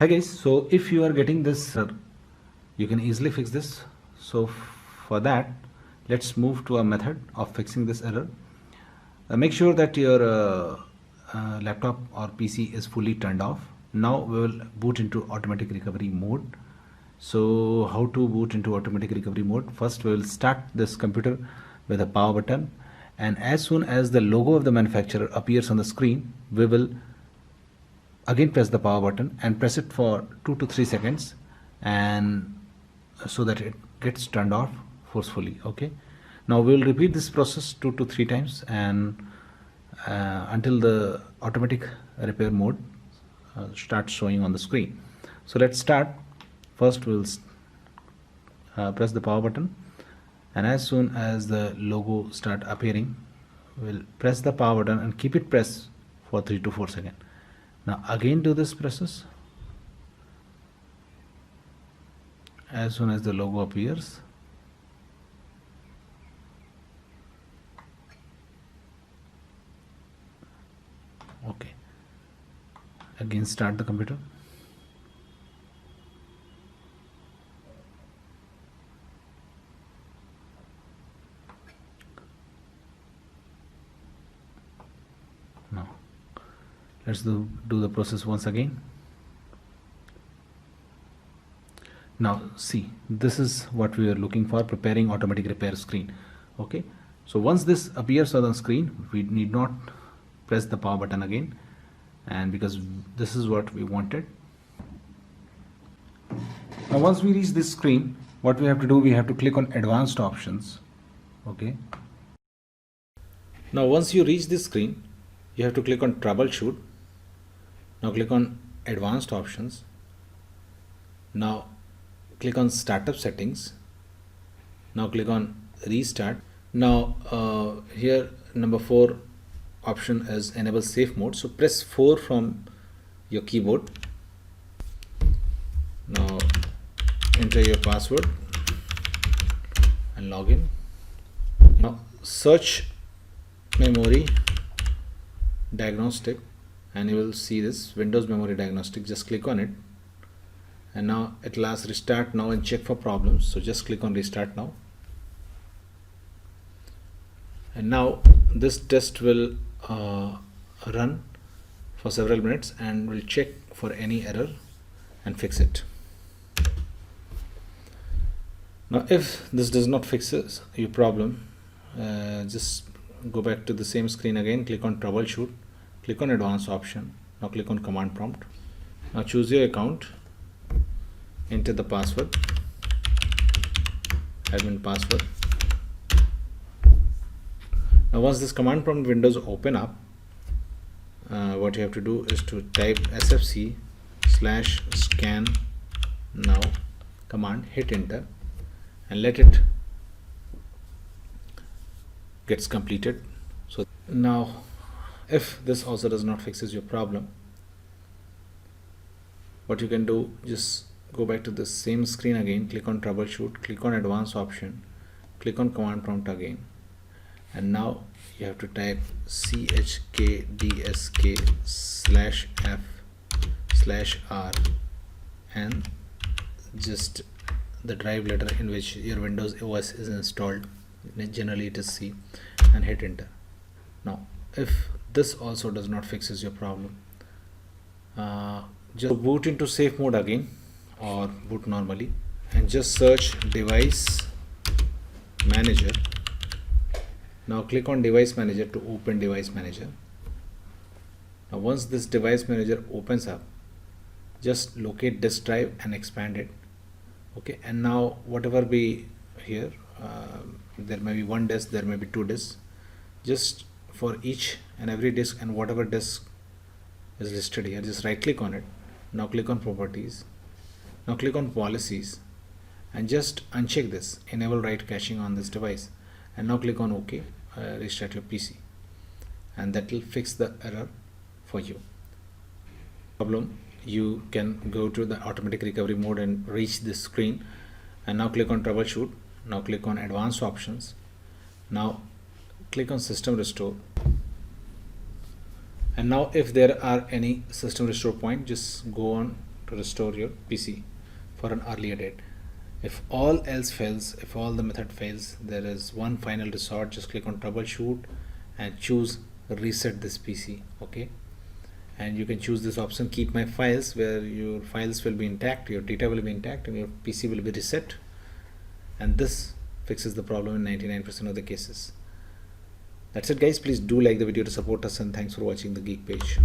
Hi guys, so if you are getting this error, you can easily fix this. So for that, let's move to a method of fixing this error. Make sure that your laptop or PC is fully turned off. Now we will boot into automatic recovery mode. So how to boot into automatic recovery mode? First we will start this computer with a power button, and as soon as the logo of the manufacturer appears on the screen, we will again press the power button and press it for 2 to 3 seconds, and so that it gets turned off forcefully. Okay, now we will repeat this process 2 to 3 times, and until the automatic repair mode starts showing on the screen. So let's start. First we'll press the power button, and as soon as the logo start appearing, we'll press the power button and keep it pressed for 3 to 4 seconds. Now again do this process. As soon as the logo appears, okay, again start the computer. Now let's do the process once again. Now see, this is what we are looking for, preparing automatic repair screen. Okay, so once this appears on the screen, we need not press the power button again, and because this is what we wanted. Now once we reach this screen, what we have to do, we have to click on advanced options. Okay, now once you reach this screen, you have to click on troubleshoot. Now click on advanced options. Now click on startup settings. Now click on restart. Now here number 4 option is enable safe mode, so press 4 from your keyboard. Now enter your password and log in. Now search memory diagnostic, and you will see this Windows memory diagnostic. Just click on it, and now it will ask restart now and check for problems, so just click on restart now. And now this test will run for several minutes, and will check for any error and fix it. Now if this does not fix your problem, just go back to the same screen again, click on troubleshoot, click on advanced option. Now click on command prompt. Now choose your account, enter the password, admin password. Now once this command prompt windows open up, what you have to do is to type sfc/scan now command, hit enter, and let it gets completed. So now if this also does not fixes your problem, what you can do, just go back to the same screen again, click on troubleshoot, click on advanced option, click on command prompt again, and now you have to type chkdsk/f/r and just the drive letter in which your Windows OS is installed. Generally it is C, and hit enter. Now if this also does not fixes your problem, just boot into safe mode again, or boot normally, and just search device manager. Now click on device manager to open device manager. Now once this device manager opens up, just locate disk drive and expand it. Okay, and now whatever be here, there may be 1 disk, there may be 2 disks. Just for each and every disk and whatever disk is listed here, just right click on it. Now click on properties. Now click on policies, and just uncheck this enable write caching on this device, and now click on OK. Restart your PC, and that will fix the error for you. Problem, you can go to the automatic recovery mode and reach this screen, and now click on troubleshoot. Now click on advanced options. Now click on system restore, and now if there are any system restore point, just go on to restore your PC for an earlier date. If all else fails, if all the method fails, there is one final resort. Just click on troubleshoot and choose reset this PC. Okay, and you can choose this option, keep my files, where your files will be intact, your data will be intact, and your PC will be reset. And this fixes the problem in 99% of the cases. That's it guys. Please do like the video to support us, and thanks for watching the Geek page.